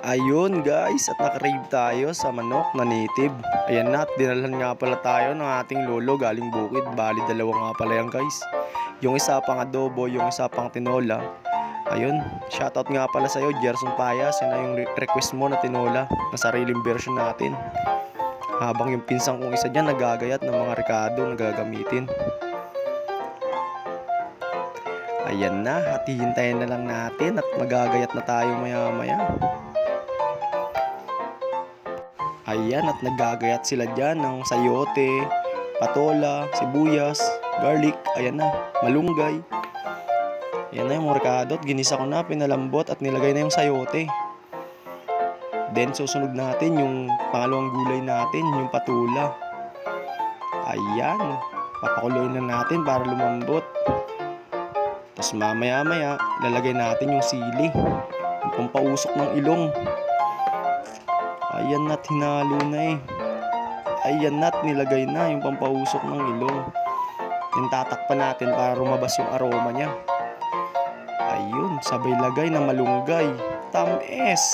Ayun guys, at nakrave tayo sa manok na native. Ayan na, at dinalhan nga pala tayo ng ating lolo galing bukid. Bali dalawa nga pala yan guys. Yung isa pang adobo, yung isa pang tinola. Ayun, shoutout nga pala sa'yo Gerson Payas. Yan na yung request mo na tinola na sariling version natin. Habang yung pinsang kong isa dyan nagagayat ng mga rekado na gagamitin. Ayan na, at hihintayin na lang natin at magagayat na tayo maya maya. Ayan, at naggagayat sila dyan ng sayote, patola, sibuyas, garlic, ayan na, malunggay. Ayan na yung morkado at ginisa ko na, pinalambot at nilagay na yung sayote. Then susunod natin yung pangalawang gulay natin, yung patula. Ayan, papakuloyin na natin para lumambot. Tapos mamaya maya, lalagay natin yung sili, yung pampausok ng ilong. Ayan na't hinalo na eh. Ayan na't nilagay na yung pampausok ng ilong. Yung tatakpan natin para lumabas yung aroma niya. Ayun, sabay lagay ng malunggay. Tamis!